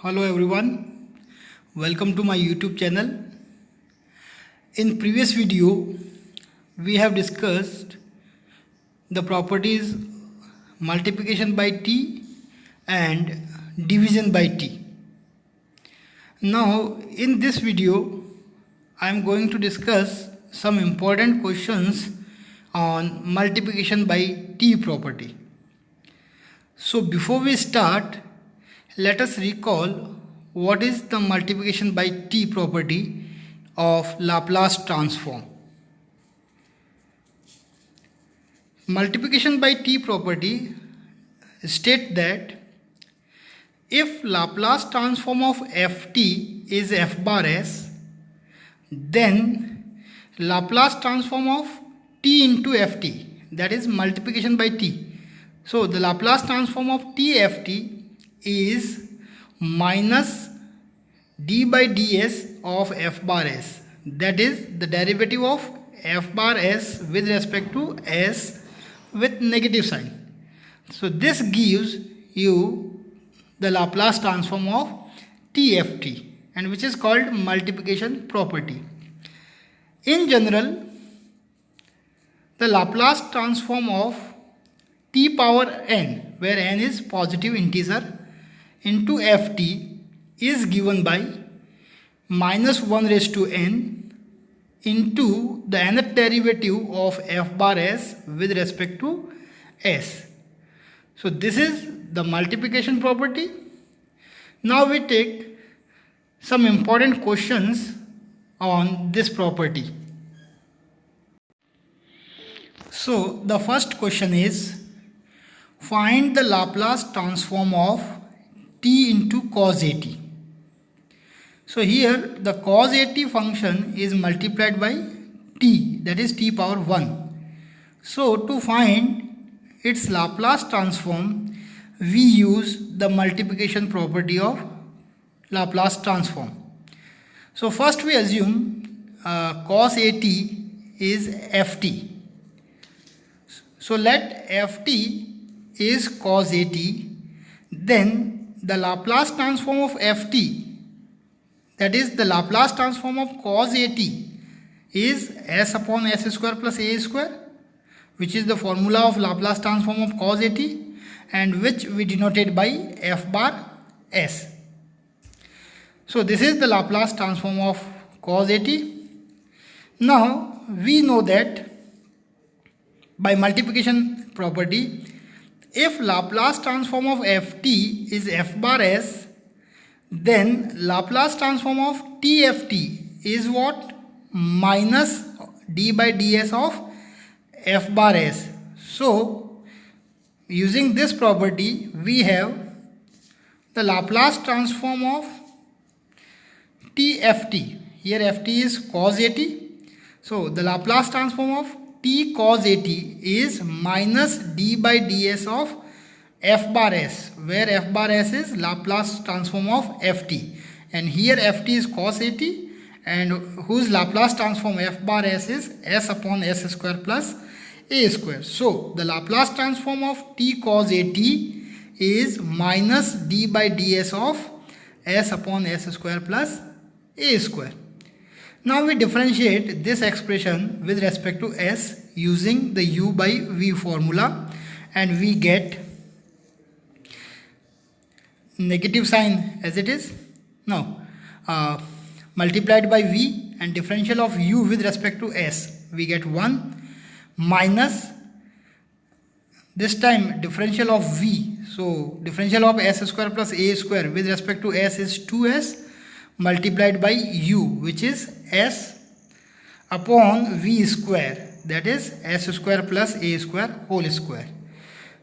Hello everyone, welcome to my YouTube channel. In previous video, we have discussed the properties multiplication by t and division by t. Now in this video, I am going to discuss some important questions on multiplication by t property. So before we start, let us recall what is the multiplication by t property of Laplace transform. Multiplication by t property states that if Laplace transform of ft is f bar s, then Laplace transform of t into ft, that is multiplication by t. So the Laplace transform of tft is minus d by ds of f bar s, that is the derivative of f bar s with respect to s with negative sign. So this gives you the Laplace transform of tft, and which is called multiplication property. In general, the Laplace transform of t power n, where n is positive integer, into ft is given by minus 1 raised to n into the nth derivative of f bar s with respect to s. So this is the multiplication property. Now we take some important questions on this property. So the first question is, find the Laplace transform of t into cos at. So here the cos at function is multiplied by t, that is t power 1. So to find its Laplace transform, we use the multiplication property of Laplace transform. So first we assume cos at is ft. So let ft is cos at, then the Laplace transform of ft, that is the Laplace transform of cos at, is s upon s square plus a square, which is the formula of Laplace transform of cos at, and which we denoted by f bar s. So this is the Laplace transform of cos at. Now we know that by multiplication property, if Laplace transform of ft is f bar s, then Laplace transform of tft is what? Minus d by ds of f bar s. So using this property, we have the Laplace transform of tft. Here ft is cos at. So the Laplace transform of t cos at is minus d by ds of f bar s, where f bar s is Laplace transform of ft, and here ft is cos at, and whose Laplace transform f bar s is s upon s square plus a square. So the Laplace transform of t cos at is minus d by ds of s upon s square plus a square. Now we differentiate this expression with respect to s using the u by v formula, and we get negative sign as it is. Now multiplied by v and differential of u with respect to s, we get 1 minus this time differential of v. So differential of s square plus a square with respect to s is 2s multiplied by u, which is s upon v square, that is s square plus a square whole square.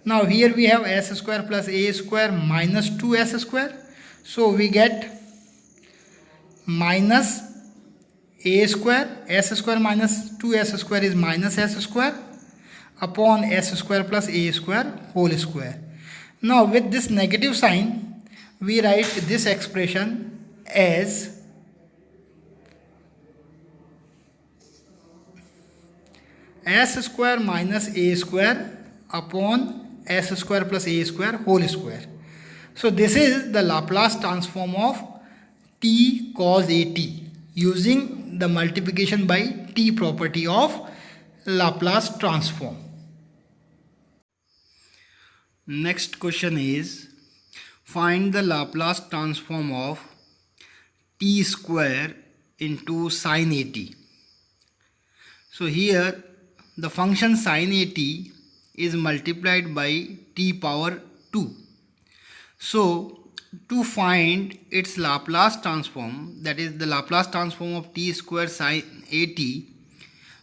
Now here we have s square plus a square minus 2s square. So we get minus a square, s square minus 2s square is minus s square upon s square plus a square whole square. Now with this negative sign, we write this expression as s square minus a square upon s square plus a square whole square. So this is the Laplace transform of t cos at using the multiplication by t property of Laplace transform. Next question is, find the Laplace transform of t square into sin at. So here the function sin at is multiplied by t power 2. So to find its Laplace transform, that is the Laplace transform of t square sin at,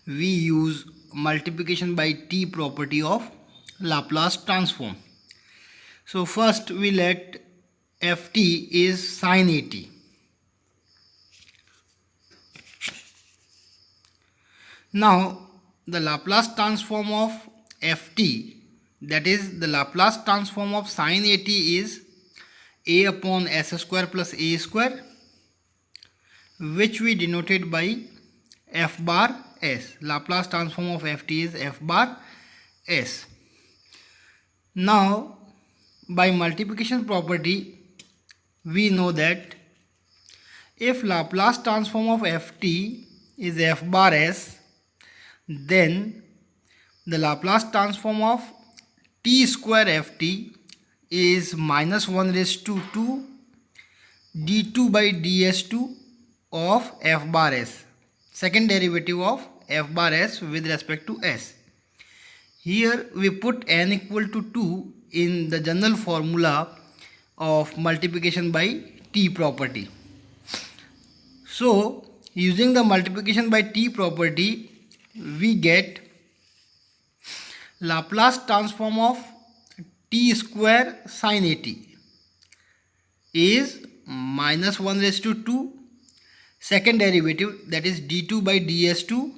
we use multiplication by t property of Laplace transform. So first we let ft is sin at. Now the Laplace transform of ft, that is the Laplace transform of sin at, is a upon s square plus a square, which we denoted by f bar s. Laplace transform of ft is f bar s. Now by multiplication property we know that if Laplace transform of ft is f bar s, then the Laplace transform of t square ft is minus 1 raised to 2 d2 by ds2 of f bar s, second derivative of f bar s with respect to s. Here we put n equal to 2 in the general formula of multiplication by t property. So using the multiplication by t property, we get Laplace transform of t square sin at is minus 1 raised to 2 second derivative, that is d2 by ds2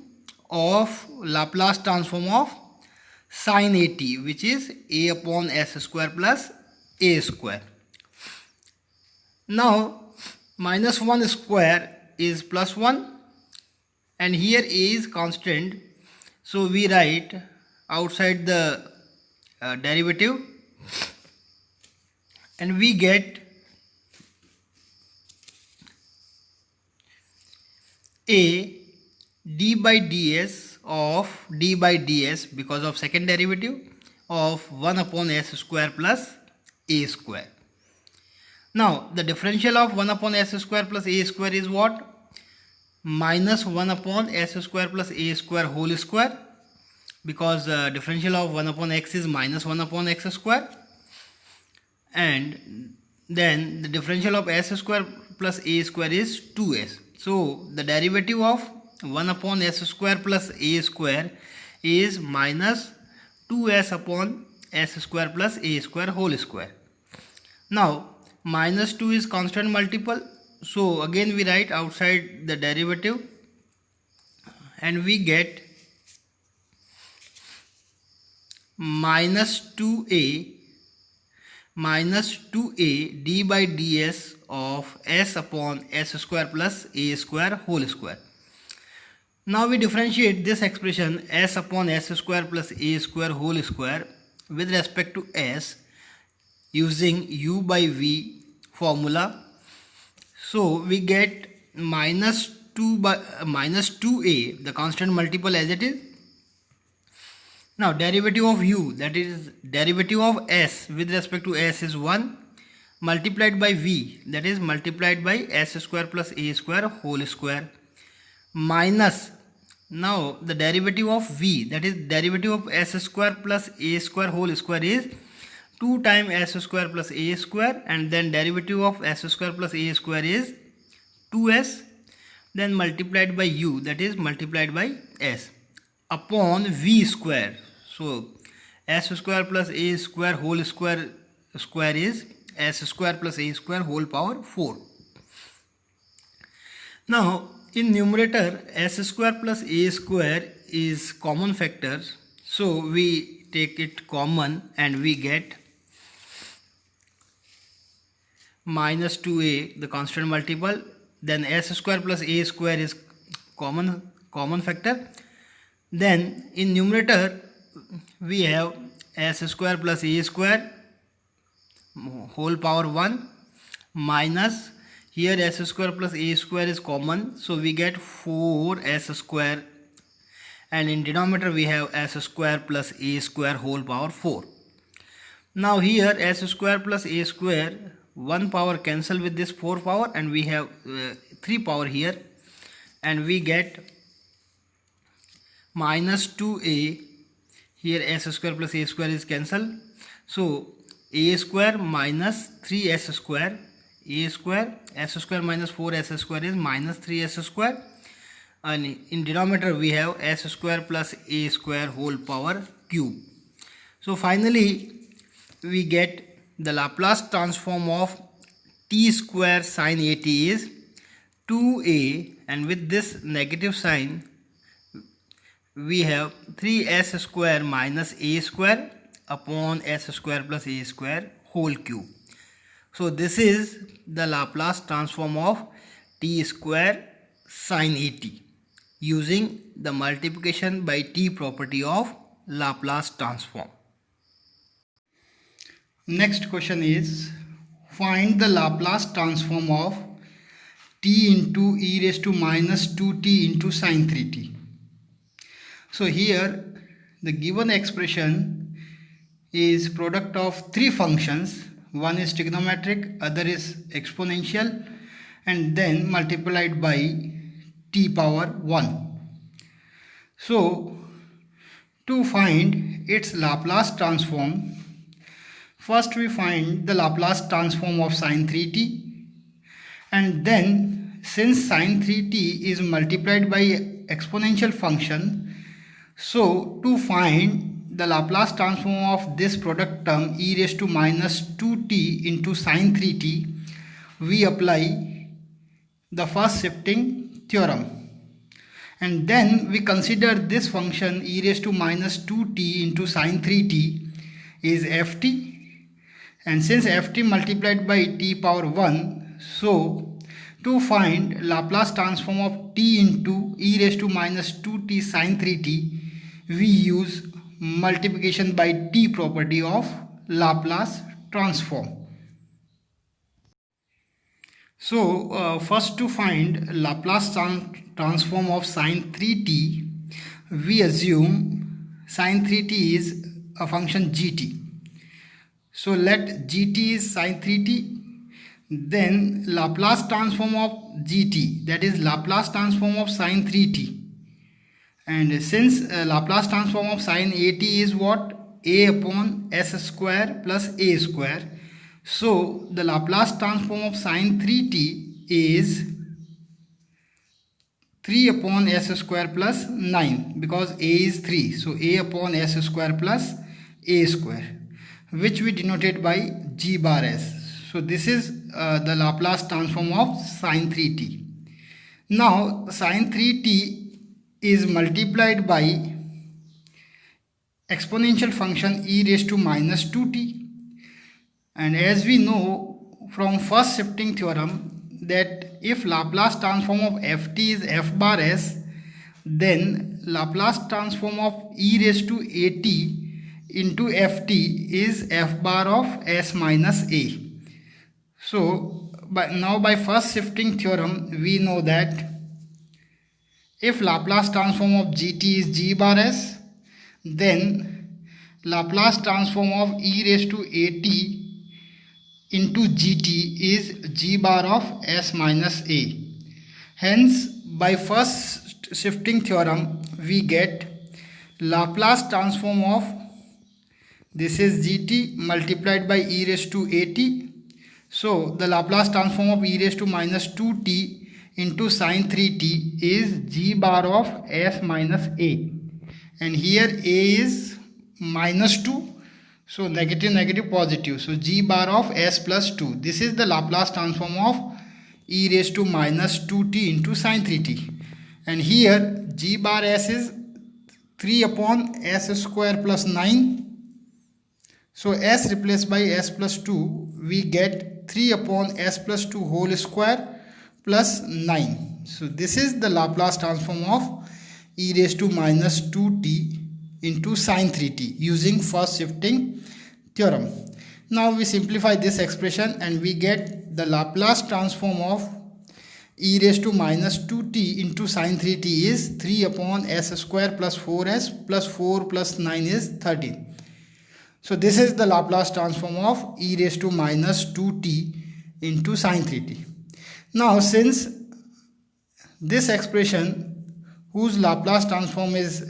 of Laplace transform of sin at, which is a upon s square plus a square. Now minus 1 square is plus 1 and here a is constant, so we write outside the derivative and we get a d by ds of d by ds because of second derivative of 1 upon s square plus a square. Now the differential of 1 upon s square plus a square is what? Minus 1 upon s square plus a square whole square, because differential of 1 upon x is minus 1 upon x square, and then the differential of s square plus a square is 2s. So the derivative of 1 upon s square plus a square is minus 2s upon s square plus a square whole square. Now minus 2 is constant multiple, so again we write outside the derivative and we get minus 2a d by ds of s upon s square plus a square whole square. Now we differentiate this expression s upon s square plus a square whole square with respect to s using u by v formula. So we get minus 2a, the constant multiple as it is. Now derivative of u, that is derivative of s with respect to s, is 1 multiplied by v, that is multiplied by s square plus a square whole square, minus, now the derivative of v, that is derivative of s square plus a square whole square, is 2 times s square plus a square, and then derivative of s square plus a square is 2s, then multiplied by u, that is multiplied by s, upon v square. So s square plus a square whole square is s square plus a square whole power 4. Now in numerator s square plus a square is common factor, so we take it common and we get minus 2a, the constant multiple, then s square plus a square is common factor. Then in numerator we have s square plus a square whole power 1 minus here s square plus a square is common, so we get 4s square, and in denominator we have s square plus a square whole power 4. Now here s square plus a square, 1 power cancel with this 4 power, and we have 3 power here, and we get minus 2a. Here s square plus a square is cancelled, so a square minus 3s square, a square, s square minus 4s square is minus 3s square, and in denominator we have s square plus a square whole power cube. So finally we get the Laplace transform of t square sin 80 is 2a, and with this negative sign we have 3s square minus a square upon s square plus a square whole cube. So this is the Laplace transform of t square sin 80 using the multiplication by t property of Laplace transform. Next question is, find the Laplace transform of t into e raised to minus 2t into sin 3t. So here the given expression is product of three functions. One is trigonometric, other is exponential, and then multiplied by t power 1. So to find its Laplace transform, first we find the Laplace transform of sin 3t, and then since sin 3t is multiplied by exponential function, so to find the Laplace transform of this product term e raised to minus 2t into sin 3t, we apply the first shifting theorem, and then we consider this function e raised to minus 2t into sin 3t is ft, and since ft multiplied by t power 1, so to find Laplace transform of t into e raised to minus 2t sin 3t, we use multiplication by t property of Laplace transform. So first to find Laplace transform of sin 3t, we assume sin 3t is a function gt. So let gt is sin 3t, then Laplace transform of gt, that is Laplace transform of sin 3t. And since Laplace transform of sin 80 is what? A upon s square plus a square. So the Laplace transform of sin 3t is 3 upon s square plus 9, because a is 3. So a upon s square plus a square, which we denoted by g bar s. So this is the Laplace transform of sin 3t. Now sin 3t is multiplied by exponential function e raised to minus 2t, and as we know from first shifting theorem that if Laplace transform of ft is f bar s, then Laplace transform of e raised to at into ft is f bar of s minus a. So by first shifting theorem we know that if Laplace transform of gt is g bar s, then Laplace transform of e raised to at into gt is g bar of s minus a. Hence by first shifting theorem we get Laplace transform of, this is gt multiplied by e raised to at. So the Laplace transform of e raised to minus 2t into sin 3t is g bar of s minus a, and here a is minus 2, so negative negative positive, so g bar of s plus 2. This is the Laplace transform of e raised to minus 2t into sin 3t, and here g bar s is 3 upon s square plus 9. So s replaced by s plus 2, we get 3 upon s plus 2 whole square plus 9. So this is the Laplace transform of e raised to minus 2t into sin 3t using first shifting theorem. Now we simplify this expression and we get the Laplace transform of e raised to minus 2t into sine 3t is 3 upon s square plus 4s plus 4 plus 9 is 13. So this is the Laplace transform of e raised to minus 2t into sine 3t. Now since this expression whose Laplace transform is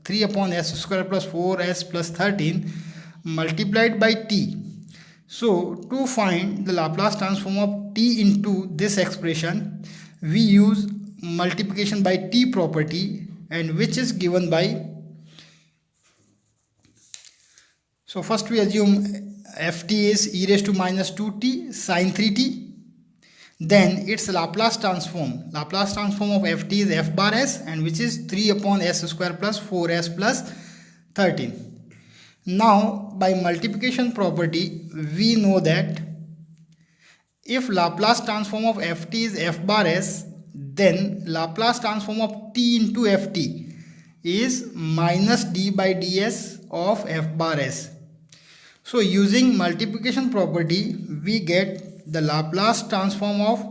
3 upon s square plus 4s plus 13 multiplied by t. So to find the Laplace transform of t into this expression, we use multiplication by t property, and which is given by, so first we assume ft is e raised to minus 2t sine 3t. Then its Laplace transform of ft is f bar s, and which is 3 upon s square plus 4s plus 13. Now by multiplication property we know that if Laplace transform of ft is f bar s, then Laplace transform of t into ft is minus d by ds of f bar s. So using multiplication property we get the Laplace transform of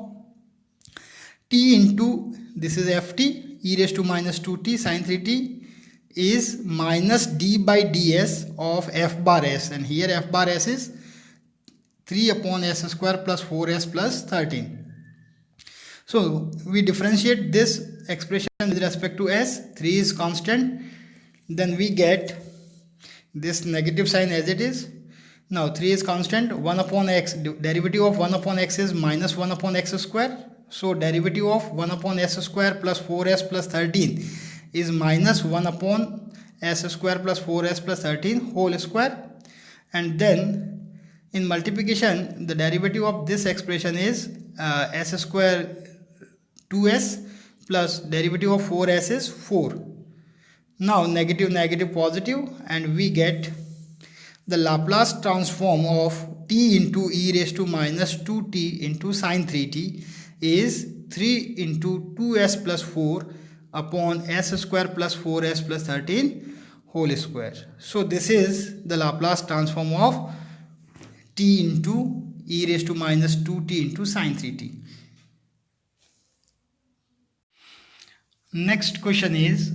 t into, this is ft, e raised to minus 2t sine 3t is minus d by ds of f bar s, and here f bar s is 3 upon s square plus 4s plus 13. So we differentiate this expression with respect to s, 3 is constant, then we get this negative sign as it is. Now 3 is constant, 1 upon x, derivative of 1 upon x is minus 1 upon x square. So derivative of 1 upon s square plus 4s plus 13 is minus 1 upon s square plus 4s plus 13 whole square. And then in multiplication the derivative of this expression is s square 2s plus derivative of 4s is 4. Now negative negative positive, and we get the Laplace transform of t into e raised to minus 2t into sine 3t is 3 into 2s plus 4 upon s square plus 4s plus 13 whole square. So this is the Laplace transform of t into e raised to minus 2t into sine 3t. Next question is,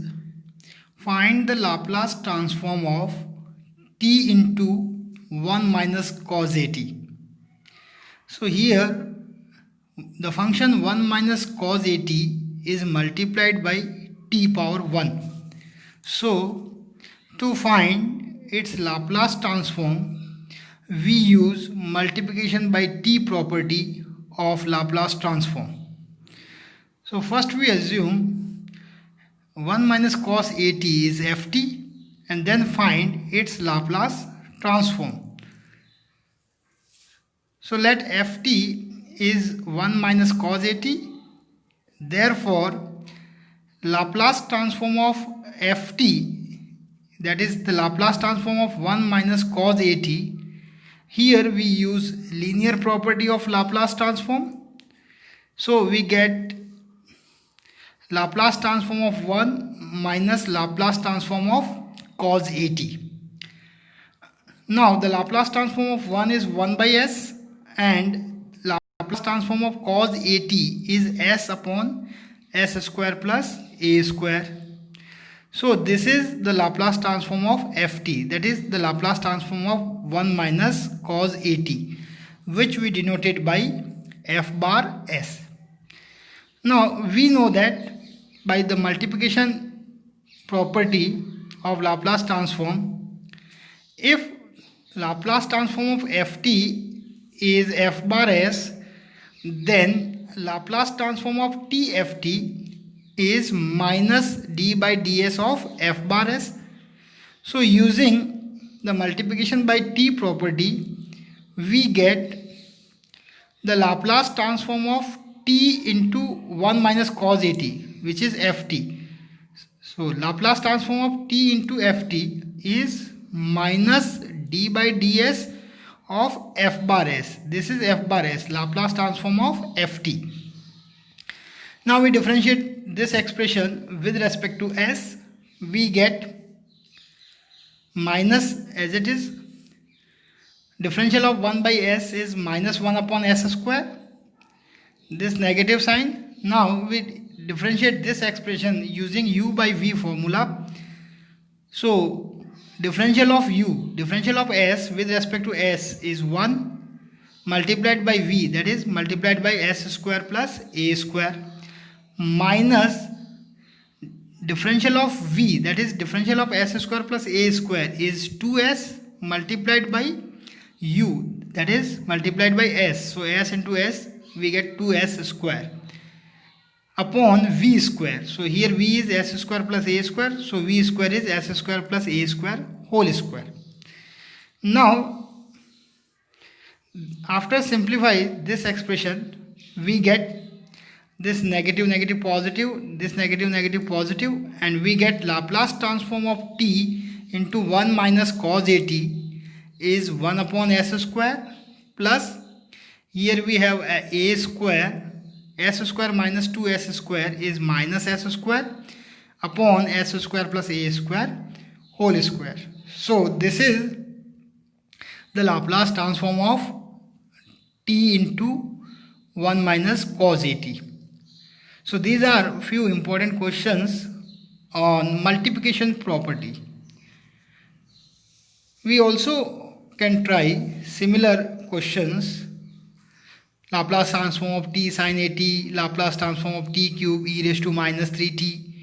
find the Laplace transform of t into 1 minus cos at. So here the function 1 minus cos at is multiplied by t power 1. So to find its Laplace transform we use multiplication by t property of Laplace transform. So first we assume 1 minus cos at is ft, and then find its Laplace transform. So let ft is 1 minus cos at, therefore Laplace transform of ft, that is the Laplace transform of 1 minus cos at, here we use linear property of Laplace transform. So we get Laplace transform of 1 minus Laplace transform of cos at. Now the Laplace transform of 1 is 1 by s, and Laplace transform of cos at is s upon s square plus a square. So this is the Laplace transform of ft, that is the Laplace transform of 1 minus cos at, which we denoted by f bar s. Now we know that by the multiplication property of Laplace transform, if Laplace transform of ft is f bar s, then Laplace transform of tft is minus d by ds of f bar s. So using the multiplication by t property we get the Laplace transform of t into 1 minus cos at, which is ft. So Laplace transform of t into ft is minus d by ds of f bar s. This is f bar s, Laplace transform of ft. Now we differentiate this expression with respect to s. We get minus, as it is, differential of 1 by s is minus 1 upon s square, this negative sign. Now we differentiate this expression using u by v formula. So differential of s with respect to s is 1 multiplied by v, that is multiplied by s square plus a square, minus differential of v, that is differential of s square plus a square, is 2s multiplied by u, that is multiplied by s. So s into s, we get 2s square upon v square. So here v is s square plus a square, so v square is s square plus a square whole square. Now after simplify this expression, we get this negative negative positive, this negative negative positive, and we get Laplace transform of t into 1 minus cos at is 1 upon s square, plus here we have a square, s square minus 2s square is minus s square upon s square plus a square whole square. So this is the Laplace transform of t into 1 minus cos at. So these are few important questions on multiplication property. We also can try similar questions: Laplace transform of t sin at, Laplace transform of t cube e raised to minus 3t,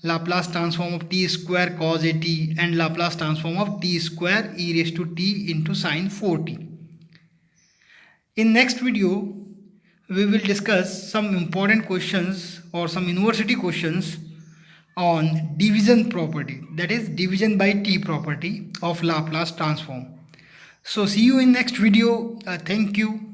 Laplace transform of t square cos at, and Laplace transform of t square e raised to t into sin 4t. In next video, we will discuss some important questions or some university questions on division property, that is division by t property of Laplace transform. So see you in next video. Thank you.